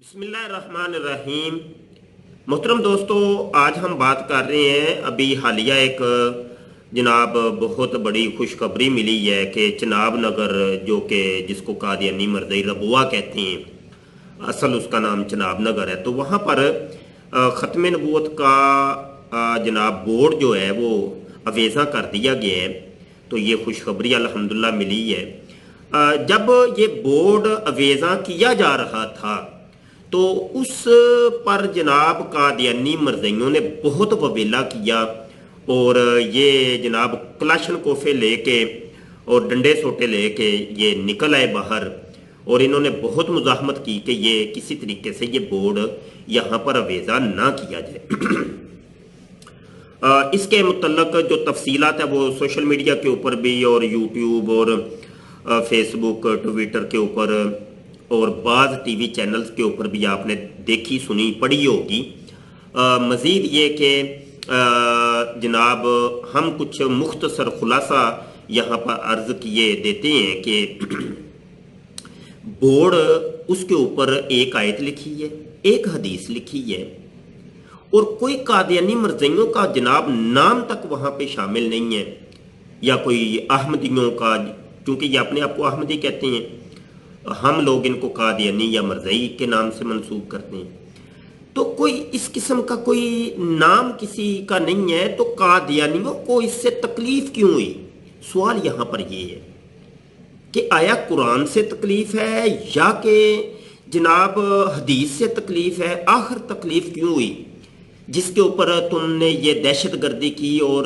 बिस्मिल्लाहिर्रहमानिर्रहीम। मोहतरम दोस्तों, आज हम बात कर रहे हैं, अभी हालिया एक जनाब बहुत बड़ी खुशखबरी मिली है कि चिनाब नगर, जो कि जिसको कादियानी मरज़ई रबुआ कहते हैं, असल उसका नाम चिनाब नगर है, तो वहाँ पर ख़त्म नबूवत का जनाब बोर्ड जो है वो अवेज़ा कर दिया गया है। तो ये खुशखबरी अल्हम्दुलिल्लाह मिली है। जब ये बोर्ड अवेज़ा किया जा रहा था तो उस पर जनाब कादियानी मरज़इयों ने बहुत वबेला किया और ये जनाब कलाशन कोफे लेके और डंडे सोटे लेके ये निकल आए बाहर, और इन्होंने बहुत मुज़ाहमत की कि ये किसी तरीके से ये बोर्ड यहाँ पर अवेज़ा ना किया जाए। इसके मुतल्लक जो तफसीलात है वो सोशल मीडिया के ऊपर भी और यूट्यूब और फेसबुक ट्विटर के ऊपर और बाज़ टीवी चैनल्स के ऊपर भी आपने देखी सुनी पढ़ी होगी। मज़ीद ये कि जनाब हम कुछ मुख्तसर खुलासा यहाँ पर अर्ज़ किए देते हैं कि बोर्ड उसके ऊपर एक आयत लिखी है, एक हदीस लिखी है, और कोई कादियानी मरज़इयों का जनाब नाम तक वहाँ पे शामिल नहीं है, या कोई अहमदियों का, क्योंकि ये अपने आप को अहमदी कहते हैं, हम लोग इनको कादियानी या मरज़ई के नाम से मंसूब करते हैं। तो कोई इस किस्म का कोई नाम किसी का नहीं है, तो कादियानियों को इससे तकलीफ क्यों हुई? सवाल यहाँ पर ये है कि आया कुरान से तकलीफ है या कि जनाब हदीस से तकलीफ है? आखिर तकलीफ क्यों हुई जिसके ऊपर तुमने ये दहशत गर्दी की और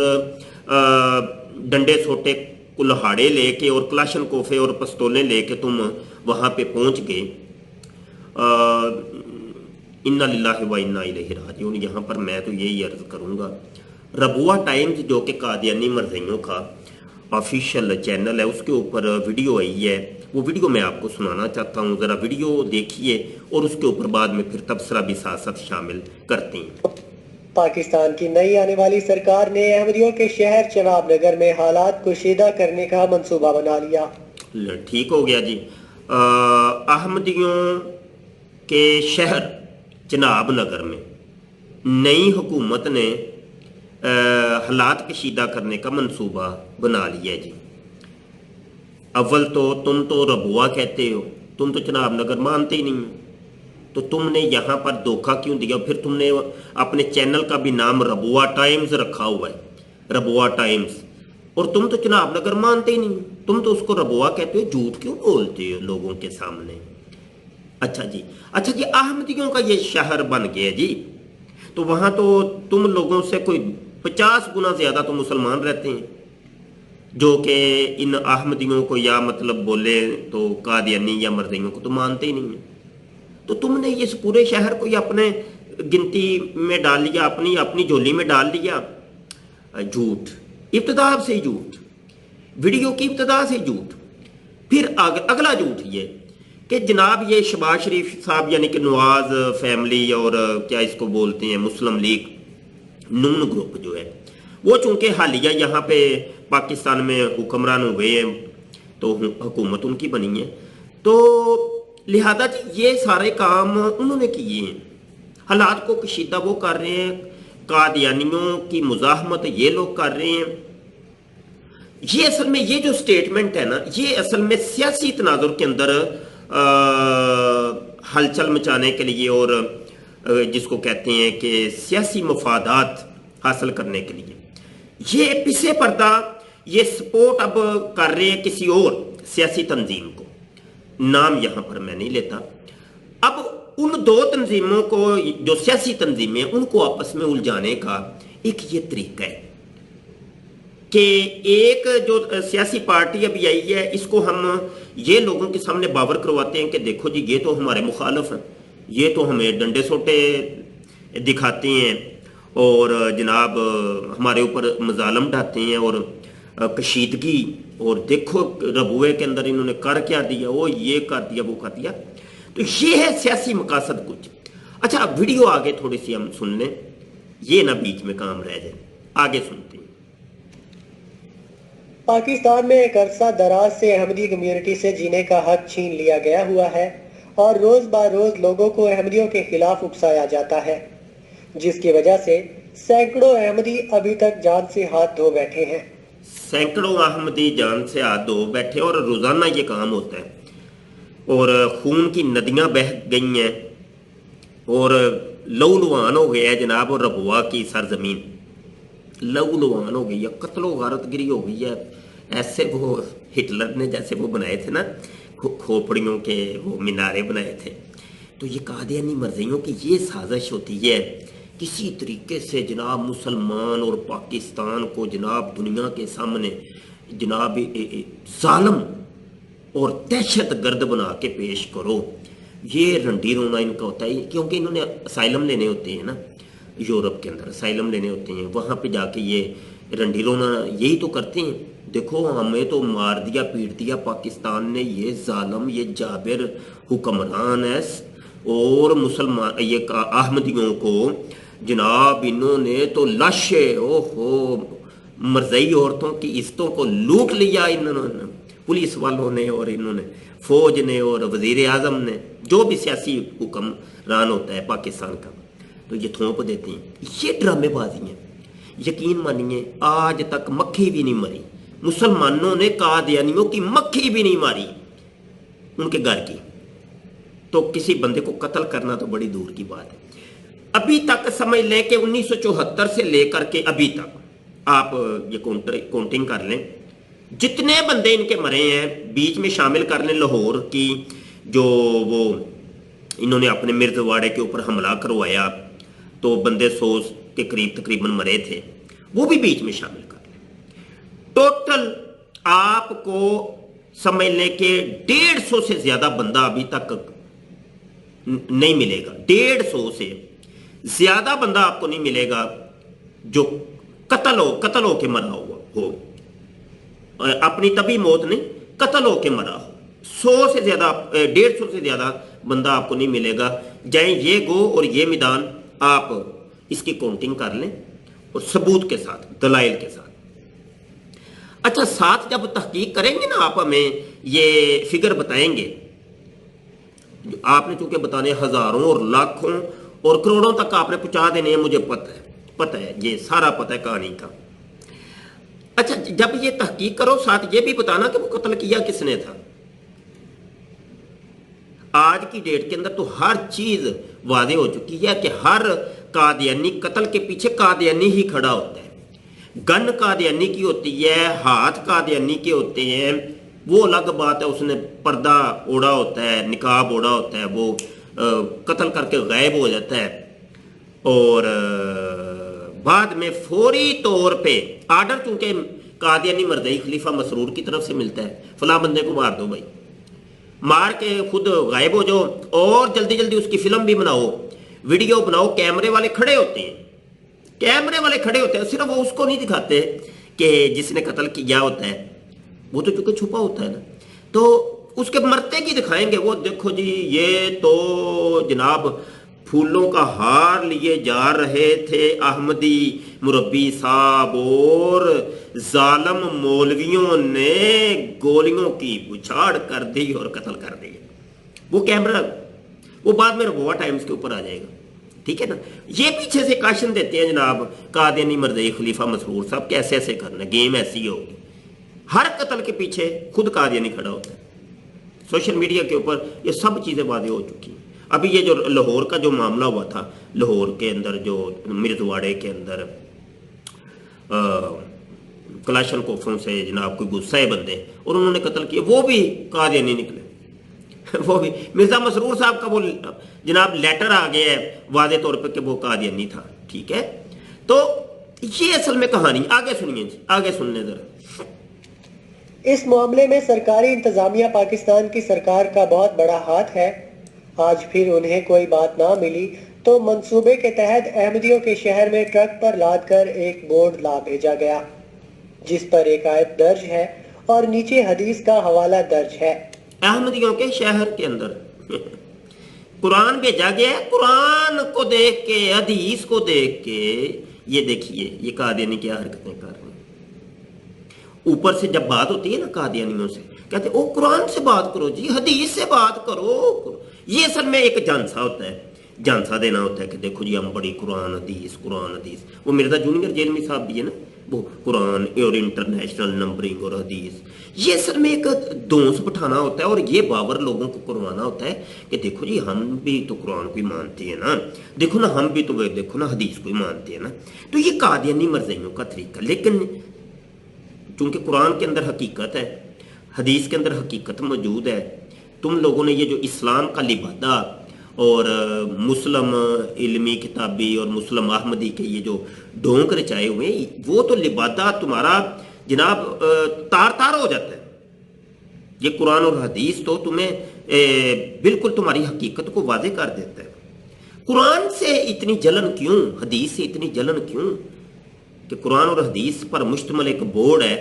डंडे सोटे कुल्हाड़े लेके और क्लाशन कोफे और पिस्तौलें लेके तुम वहाँ पे पहुँच गए? इन्ना लिल्लाहि व इन्ना इलैहि राजिऊन। यहाँ पर मैं तो यही अर्ज़ करूँगा, रबुआ टाइम्स जो कि कादियानी मरज़इयों का ऑफिशियल चैनल है, उसके ऊपर वीडियो आई है, वो वीडियो मैं आपको सुनाना चाहता हूँ। ज़रा वीडियो देखिए और उसके ऊपर बाद में फिर तबसरा भी साथ साथ शामिल करते हैं। पाकिस्तान की नई आने वाली सरकार ने अहमदियों के शहर चिनाब नगर में हालात कुशीदा करने का मंसूबा बना लिया। ठीक हो गया जी। अहमदियों के शहर चिनाब नगर में नई हुकूमत ने हालात कशीदा करने का मंसूबा बना लिया जी। अव्वल तो तुम तो रबुआ कहते हो, तुम तो चिनाब नगर मानते ही नहीं हो, तो तुमने यहाँ पर धोखा क्यों दिया? फिर तुमने अपने चैनल का भी नाम रबुआ टाइम्स रखा हुआ है, रबुआ टाइम्स, और तुम तो चिनाब नगर मानते ही नहीं हो, तुम तो उसको रबुआ कहते हो। झूठ क्यों बोलते हो लोगों के सामने? अच्छा जी, अच्छा जी, अहमदियों का ये शहर बन गया जी, तो वहाँ तो तुम लोगों से कोई 50 गुना ज़्यादा तो मुसलमान रहते हैं जो कि इन अहमदियों को या मतलब बोले तो कादियानी या मरज़इयों को तो मानते ही नहीं है। तो तुमने इस पूरे शहर को ही अपने गिनती में डाल लिया, अपनी अपनी झोली में डाल लिया। झूठ, इब्तिदा से ही झूठ, वीडियो की इब्तिदा से झूठ। फिर अगला झूठ ये कि जनाब ये शहबाज शरीफ साहब यानी कि नवाज फैमिली और क्या इसको बोलते हैं मुस्लिम लीग नून ग्रुप जो है, वो चूंकि हालिया यहाँ पे पाकिस्तान में हुक्मरान हुए हैं तो हुकूमत उनकी बनी है, तो लिहाजा जी ये सारे काम उन्होंने किए हैं। हालात को कशीदा वो कर रहे हैं, कादियानियों की मुज़ाहमत ये लोग कर रहे हैं। ये असल में ये जो स्टेटमेंट है ना, ये असल में सियासी तनाजुर के अंदर हलचल मचाने के लिए और जिसको कहते हैं कि सियासी मफादात हासिल करने के लिए ये पीछे पर्दा ये सपोर्ट अब कर रहे हैं किसी और सियासी तंजीम को। नाम यहाँ पर मैं नहीं लेता। अब उन दो तंजीमों को, जो सियासी तंजीमें, उनको आपस में उलझाने का एक ये तरीका है कि एक जो सियासी पार्टी अभी आई है, इसको हम ये लोगों के सामने बावर करवाते हैं कि देखो जी ये तो हमारे मुखालफ हैं, ये तो हमें डंडे सोटे दिखाते हैं और जनाब हमारे ऊपर मजालम ढाते हैं और कशीदगी, और देखो रबुए के अंदर इन्होंने कर क्या दिया, वो ये कर दिया वो कर दिया। तो ये है सियासी मकासद कुछ। अच्छा, अब वीडियो आगे थोड़ी सी हम सुन लें, ये ना बीच में काम रह जाए, आगे सुनते हैं। पाकिस्तान में एक अरसा दराज से अहमदी कम्युनिटी से जीने का हक छीन लिया गया हुआ है। और रोज बार रोज लोगों को अहमदियों के खिलाफ उकसाया जाता है, जिसकी वजह से सैकड़ों अहमदी अभी तक जान से हाथ धो बैठे हैं। सैकड़ों अहमदी जान से हाथ धो बैठे और रोज़ाना ये काम होता है और खून की नदियां बह गई हैं और लहूलुहान हो गया है जनाब। और रबुआ की सरजमीन लहूलुहान हो गई है, कत्लो गारतगिरी हो गई है। ऐसे वो हिटलर ने जैसे वो बनाए थे ना खोपड़ियों के वो मीनारे बनाए थे, तो ये कादियानी मर्जियों की ये साजिश होती है किसी तरीके से जनाब मुसलमान और पाकिस्तान को जनाब दुनिया के सामने जनाब जालम और दहशत गर्द बना के पेश करो। ये रंडी रोना इनका होता है, क्योंकि इन्होंने असाइलम लेने होते हैं ना, यूरोप के अंदर असाइलम लेने होते हैं, वहाँ पे जाके ये रंडी रोना यही तो करते हैं। देखो हमें तो मार दिया पीट दिया पाकिस्तान ने, ये जालम ये जाबिर हुक्मरान है और मुसलमान ये अहमदियों को जनाब इन्होंने तो लाशे ओहो मरजई औरतों की इज्जतों को लूट लिया इन्होंने, पुलिस वालों ने और इन्होंने फौज ने और वजीर आजम ने, जो भी सियासी हुक्मरान होता है पाकिस्तान का, तो ये थोप देते हैं। ये ड्रामेबाजी हैं। यकीन मानिए आज तक मक्खी भी नहीं मरी, मुसलमानों ने कादियानियों की मक्खी भी नहीं मारी उनके घर की, तो किसी बंदे को कत्ल करना तो बड़ी दूर की बात है। अभी तक समझ लें कि 1974 से लेकर के अभी तक आप ये काउंटिंग कर लें, जितने बंदे इनके मरे हैं बीच में शामिल कर लें लाहौर की जो वो इन्होंने अपने मिर्जवाड़े के ऊपर हमला करवाया, तो बंदे 100 के करीब तकरीबन मरे थे, वो भी बीच में शामिल कर लें। टोटल आपको समझ लें कि 150 से ज्यादा बंदा अभी तक नहीं मिलेगा, 150 से ज्यादा बंदा आपको नहीं मिलेगा जो कत्ल हो के मरा हुआ हो, अपनी तभी मौत नहीं कत्ल हो के मरा हो। 100 से ज्यादा 150 से ज्यादा बंदा आपको नहीं मिलेगा। जाए ये गो और ये मैदान आप इसकी काउंटिंग कर लें और सबूत के साथ दलाइल के साथ। अच्छा साथ जब तहकीक करेंगे ना आप हमें ये फिगर बताएंगे, आपने चूंकि बताने हजारों और लाखों और करोड़ों तक आपने पहुंचा देने हैं, मुझे पता है ये सारा पता है कहानी का। अच्छा जब ये तहकीक करो साथ ये भी बताना कि वो कत्ल किया किसने था। आज की डेट के अंदर तो हर चीज वादे हो चुकी है कि हर कादियानी कत्ल के पीछे कादियानी ही खड़ा होता है। गन कादियानी की होती है, हाथ कादियानी के होते हैं, वो अलग बात है, उसने पर्दा ओढ़ा होता है, निकाब ओढ़ा होता है, वो कत्ल करके गायब हो जाता है और बाद में फौरी तौर पे आर्डर चूंकि कादियानी मर्दई खलीफा मसरूर की तरफ से मिलता है, फला बंदे को मार दो भाई, मार के खुद गायब हो जाओ और जल्दी जल्दी उसकी फिल्म भी बनाओ, वीडियो बनाओ। कैमरे वाले खड़े होते हैं, कैमरे वाले खड़े होते हैं, सिर्फ वो उसको नहीं दिखाते कि जिसने कत्ल किया होता है, वो तो चूंकि छुपा होता है ना, तो उसके मरते की दिखाएंगे। वो देखो जी ये तो जनाब फूलों का हार लिए जा रहे थे अहमदी मुरब्बी साहब और जालम मौलवियों ने गोलियों की बुछाड़ कर दी और कत्ल कर दिया। वो कैमरा वो बाद में रबुआ टाइम्स के ऊपर आ जाएगा, ठीक है ना। ये पीछे से काशन देते हैं जनाब कादियानी मर्दई खलीफा मसरूर साहब कैसे ऐसे करना, गेम ऐसी होगी। हर कत्ल के पीछे खुद कादियानी खड़ा होता है। सोशल मीडिया के ऊपर ये सब चीज़ें वादे हो चुकी हैं। अभी ये जो लाहौर का जो मामला हुआ था, लाहौर के अंदर जो मिर्जवाड़े के अंदर कलाशन कोफों से जनाब कोई गुस्सा है बंदे और उन्होंने कत्ल किया, वो भी कादियानी निकले। वो भी मिर्जा मसरूर साहब का वो जनाब लेटर आ गया है वादे तौर पर कि वो कादियानी था, ठीक है। तो ये असल में कहानी आगे सुनिए जी, आगे सुनने जरा। इस मामले में सरकारी इंतजामिया पाकिस्तान की सरकार का बहुत बड़ा हाथ है। आज फिर उन्हें कोई बात ना मिली तो मंसूबे के तहत अहमदियों के शहर में ट्रक पर लाद कर एक बोर्ड ला भेजा गया, जिस पर एक आयत दर्ज है और नीचे हदीस का हवाला दर्ज है। अहमदियों के शहर के अंदर कुरान भेजा गया है। कुरान को देख के हदीस को देख के ये देखिए ये कादियानी क्या हरकतें कर रहे हैं। ऊपर से जब बात होती है ना कादियानियों से, कहते ओ कुरान से बात करो जी, हदीस से बात करो। یہ اصل میں ایک جانسا ہوتا ہے، جانسا دینا ہوتا ہے کہ دیکھو جی ہم بڑی قرآن حدیث قرآن حدیث. وہ مرزا جونیئر جیلمی صاحب بھی ہے نا، وہ قرآن اور انٹرنیشنل نمبرنگ اور حدیث. یہ اصل میں ایک دونس بٹھانا ہوتا ہے اور یہ باور لوگوں کو کروانا ہوتا ہے کہ دیکھو جی ہم بھی تو قرآن کو ہی مانتے ہیں نا، دیکھو نا ہم بھی تو دیکھو نا حدیث کو ہی مانتے ہیں نا. تو یہ قادیانی مرزائیوں کا طریقہ. لیکن چونکہ قرآن کے اندر حقیقت ہے، حدیث کے اندر حقیقت موجود ہے، تم لوگوں نے یہ جو اسلام کا لبادہ اور مسلم علمی کتابی اور مسلم احمدی کے یہ جو ڈونک رچائے ہوئے، وہ تو لبادہ تمہارا جناب تار تار ہو جاتا ہے. یہ قرآن اور حدیث تو تمہیں بالکل تمہاری حقیقت کو واضح کر دیتا ہے. قرآن سے اتنی جلن کیوں، حدیث سے اتنی جلن کیوں؟ کہ قرآن اور حدیث پر مشتمل ایک بورڈ ہے،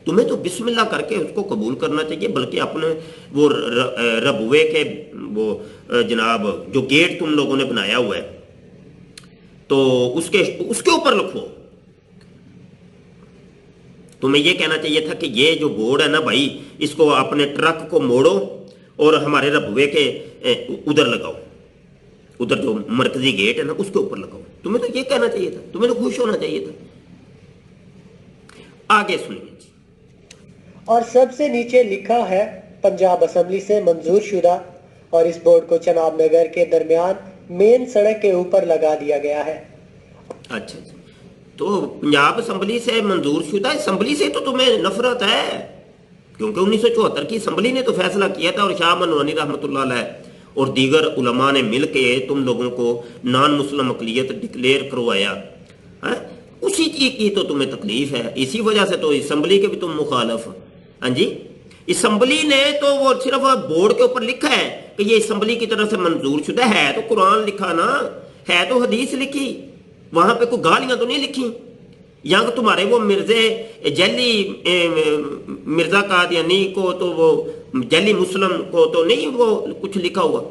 تمہیں تو بسم اللہ کر کے اس کو قبول کرنا چاہیے، بلکہ اپنے وہ ربوے کے وہ جناب جو گیٹ تم لوگوں نے بنایا ہوا ہے تو اس کے اوپر لکھو. تمہیں یہ کہنا چاہیے تھا کہ یہ جو بورڈ ہے نا بھائی، اس کو اپنے ٹرک کو موڑو اور ہمارے ربوے کے ادھر لگاؤ، ادھر جو مرکزی گیٹ ہے نا اس کے اوپر لگاؤ. تمہیں تو یہ کہنا چاہیے تھا، تمہیں تو خوش ہونا چاہیے تھا. آگے سنیے جی. اور سب سے نیچے لکھا ہے پنجاب اسمبلی سے منظور شدہ، اور اس بورڈ کو چناب نگر کے درمیان مین سڑک کے اوپر لگا دیا گیا ہے. اچھا جی، تو پنجاب اسمبلی سے منظور شدہ، اسمبلی سے تو تمہیں نفرت ہے کیونکہ 1974 کی اسمبلی نے تو فیصلہ کیا تھا اور شاہ منوانی رحمۃ اللہ علیہ اور دیگر علماء نے مل کے تم لوگوں کو نان مسلم اقلیت ڈکلیئر کروایا. اسی چیز کی تو تمہیں تکلیف ہے، اسی وجہ سے تو اسمبلی کے بھی تم مخالف. ہاں جی، اسمبلی نے تو وہ صرف بورڈ کے اوپر لکھا ہے کہ یہ اسمبلی کی طرف سے منظور شدہ ہے، تو قرآن لکھا نا، ہے تو حدیث لکھی، وہاں پہ کوئی گالیاں تو نہیں لکھی. یہاں تمہارے وہ مرزے جیلی مرزا قادیانی کو تو وہ جیلی مسلم کو تو نہیں وہ کچھ لکھا ہوا،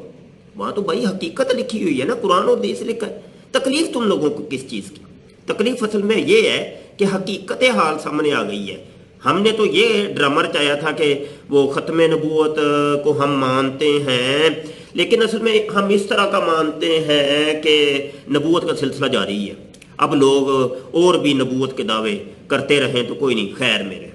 وہاں تو بھائی حقیقت لکھی ہوئی ہے نا، قرآن اور حدیث لکھا ہے. تکلیف تم لوگوں کو کس چیز کی؟ تکلیف اصل میں یہ ہے کہ حقیقت حال سامنے آ گئی ہے. ہم نے تو یہ ڈرامہ رچایا تھا کہ وہ ختم نبوت کو ہم مانتے ہیں، لیکن اصل میں ہم اس طرح کا مانتے ہیں کہ نبوت کا سلسلہ جاری ہے. اب لوگ اور بھی نبوت کے دعوے کرتے رہیں تو کوئی نہیں، خیر میرے.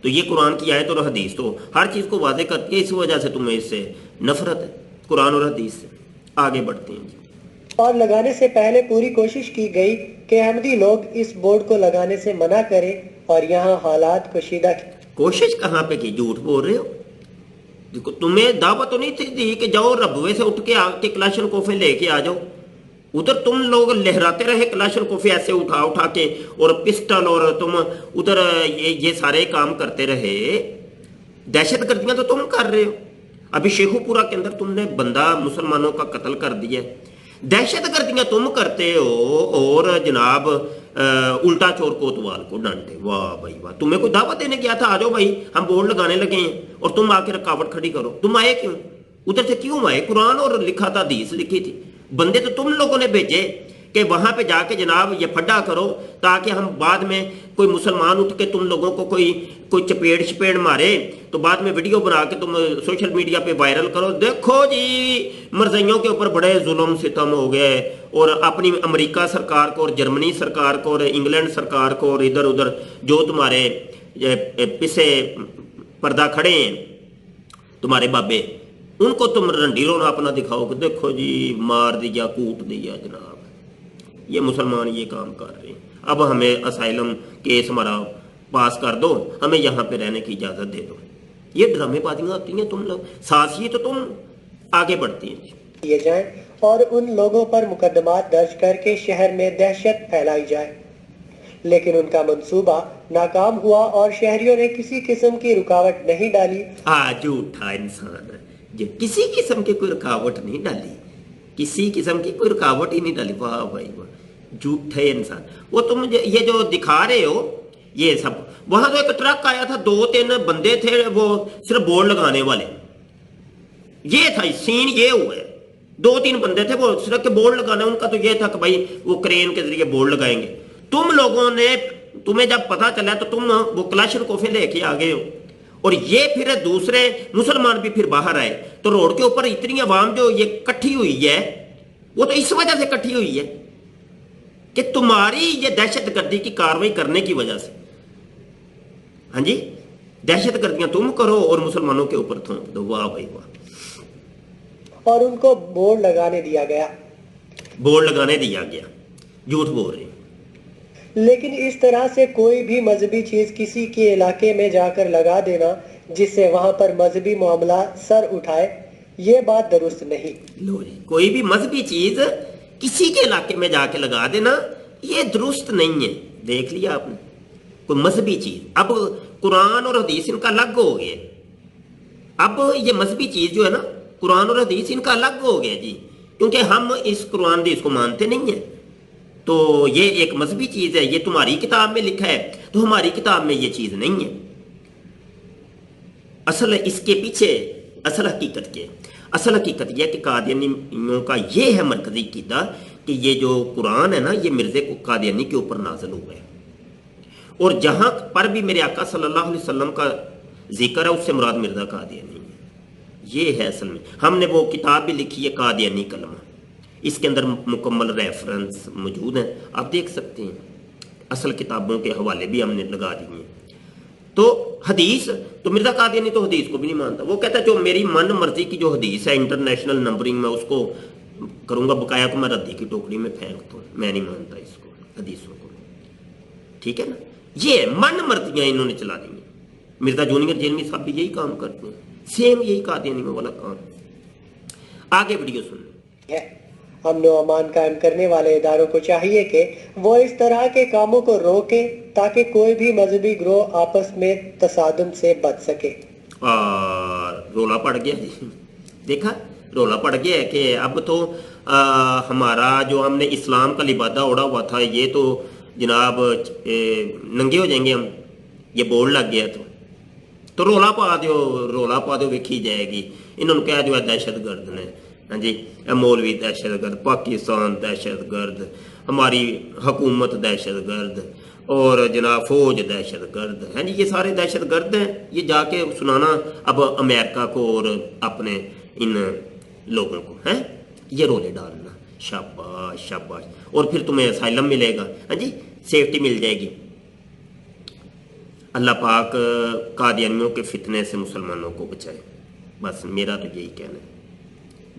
تو یہ قرآن کی آیت اور حدیث تو ہر چیز کو واضح کرتی ہے، اس وجہ سے تمہیں اس سے نفرت ہے قرآن اور حدیث سے. آگے بڑھتے ہیں جی. اور لگانے سے پہلے پوری کوشش کی گئی کہ احمدی لوگ اس بورڈ کو لگانے سے منع کریں اور یہاں حالات کشیدہ کی. کوشش کہاں پہ کی؟ جھوٹ بول رہے ہو. دیکھو تمہیں دعوت تو نہیں تھی دی کہ جاؤ ربوے سے اٹھ کے آ کے کلاشن کوفے لے کے آ جاؤ. ادھر تم لوگ لہراتے رہے کلاشن کوفے ایسے اٹھا کے اور پسٹل، اور تم ادھر یہ سارے کام کرتے رہے. دہشت گردیاں تو تم کر رہے ہو. ابھی شیخو پورہ کے اندر تم نے بندہ مسلمانوں کا قتل کر دیا. دہشت گردیاں تم کرتے ہو اور جناب الٹا چور کوتوال کو ڈانٹے. واہ بھائی واہ، تمہیں کوئی دعوت دینے گیا تھا آ جاؤ بھائی ہم بورڈ لگانے لگے ہیں، اور تم آ کے رکاوٹ کھڑی کرو. تم آئے کیوں؟ ادھر سے کیوں آئے؟ قرآن اور لکھا تھا، حدیث لکھی تھی. بندے تو تم لوگوں نے بھیجے کہ وہاں پہ جا کے جناب یہ پھڈا کرو تاکہ ہم بعد میں کوئی مسلمان اٹھ کے تم لوگوں کو کوئی چپیڑ مارے تو بعد میں ویڈیو بنا کے تم سوشل میڈیا پہ وائرل کرو. دیکھو جی مرزائیوں کے اوپر بڑے ظلم ستم ہو گئے، اور اپنی امریکہ سرکار کو اور جرمنی سرکار کو اور انگلینڈ سرکار کو اور ادھر ادھر جو تمہارے پیچھے پردہ کھڑے ہیں تمہارے بابے، ان کو تم رنڈی رونا اپنا دکھاؤ کہ دیکھو جی مار دیا کوٹ دیا جناب، یہ مسلمان یہ کام کر رہے ہیں، اب ہمیں اسائلم کیس ہمارا پاس کر دو، ہمیں یہاں پہ رہنے کی اجازت دے دو. یہ ڈرامے بازیاں ہوتی ہیں تم لوگ سازی تو تم آگے بڑھتی ہیں. کیے جائیں اور ان لوگوں پر مقدمات درج کر کے شہر میں دہشت پھیلائی جائے، لیکن ان کا منصوبہ ناکام ہوا اور شہریوں نے کسی قسم کی رکاوٹ نہیں ڈالی. جھوٹا انسان ہے، کسی قسم کی کوئی رکاوٹ نہیں ڈالی، کسی قسم کی کوئی رکاوٹ ہی نہیں ڈالی. واہ بھائی واہ، جھوٹے انسان. وہ تم یہ جو دکھا رہے ہو یہ سب، وہاں تو ایک ٹرک آیا تھا، 2-3 بندے تھے وہ صرف بورڈ لگانے والے. یہ تھا سین، یہ ہوا ہے 2-3 بندے تھے وہ صرف بورڈ لگانا، ان کا تو یہ تھا کہ بھائی وہ کرین کے ذریعے بورڈ لگائیں گے. تم لوگوں نے، تمہیں جب پتا چلا تو تم وہ کلاشن کوفے لے کے آ گئے ہو اور یہ پھر دوسرے مسلمان بھی پھر باہر آئے تو روڈ کے اوپر اتنی عوام جو یہ کٹھی ہوئی ہے وہ تو اس وجہ سے کٹھی ہوئی ہے کہ تمہاری یہ دہشت گردی کی کاروائی کرنے کی وجہ سے. ہاں جی دہشت گردیاں تم کرو اور مسلمانوں کے اوپر تھوپ دو. واہ بھائی واہ. اور ان کو بورڈ لگانے دیا گیا. بورڈ لگانے دیا گیا. جھوٹ بول رہے ہیں. لیکن اس طرح سے کوئی بھی مذہبی چیز کسی کے علاقے میں جا کر لگا دینا جس سے وہاں پر مذہبی معاملہ سر اٹھائے، یہ بات درست نہیں. لو جی کوئی بھی مذہبی چیز کسی کے علاقے میں جا کے لگا دینا یہ درست نہیں ہے. دیکھ لیا آپ نے کوئی مذہبی چیز. اب قرآن اور حدیث ان کا الگ ہو گیا. اب یہ مذہبی چیز جو ہے نا قرآن اور حدیث ان کا الگ ہو گیا جی، کیونکہ ہم اس قرآن حدیث کو مانتے نہیں ہیں. تو یہ ایک مذہبی چیز ہے، یہ تمہاری کتاب میں لکھا ہے تو ہماری کتاب میں یہ چیز نہیں ہے. اصل اس کے پیچھے اصل حقیقت کیا ہے؟ اصل حقیقت یہ ہے کہ قادیانیوں کا یہ ہے مرکزی عقیدہ کہ یہ جو قرآن ہے نا یہ مرزا قادیانی کے اوپر نازل ہوا ہے، اور جہاں پر بھی میرے آقا صلی اللہ علیہ وسلم کا ذکر ہے اس سے مراد مرزا قادیانی ہے. یہ ہے اصل میں. ہم نے وہ کتاب بھی لکھی ہے قادیانی کلمہ، اس کے اندر مکمل ریفرنس موجود ہیں، آپ دیکھ سکتے ہیں. اصل کتابوں کے حوالے بھی ہم نے لگا دیے ہیں. تو حدیث تو مرزا قادیانی تو حدیث کو بھی نہیں مانتا. وہ کہتا ہے جو میری من مرضی کی جو حدیث ہے انٹرنیشنل نمبرنگ میں اس کو کروں گا بقایا کو میں ردی کی ٹوکری میں پھینکتا ہوں. میں نہیں مانتا اس کو حدیثوں کو. ٹھیک ہے نا. یہ من مرضیاں انہوں نے چلا دی ہیں. مرزا جونیئر جیلمی صاحب بھی یہی کام کرتے ہیں، سیم یہی قادیانی میں والا کام. آگے ویڈیو سنیں. امن و امان قائم کرنے والے اداروں کو چاہیے کہ وہ اس طرح کے کاموں کو روکیں تاکہ کوئی بھی مذہبی گروہ آپس میں تصادم سے بچ سکے. اور رولا پڑ گیا جی. دیکھا رولا پڑ گیا ہے کہ اب تو ہمارا جو ہم نے اسلام کا لبادہ اوڑا ہوا تھا یہ تو جناب ننگے ہو جائیں گے ہم. یہ بورڈ لگ گیا تو رولا پا دو ویکھی جائے گی. انہوں نے کہا جو ہے دہشت گرد نے. ہاں جی مولوی دہشت گرد، پاکستان دہشت گرد، ہماری حکومت دہشت گرد اور جناب فوج دہشت گرد. ہاں جی یہ سارے دہشت گرد ہیں. یہ جا کے سنانا اب امریکہ کو اور اپنے ان لوگوں کو ہیں یہ رولے ڈالنا. شاباش شاباش. اور پھر تمہیں اسائلم ملے گا. ہاں جی سیفٹی مل جائے گی. اللہ پاک قادیانیوں کے فتنے سے مسلمانوں کو بچائے. بس میرا تو یہی کہنا ہے.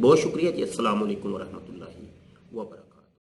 بہت شکریہ جی. السلام علیکم ورحمۃ اللہ وبرکاتہ.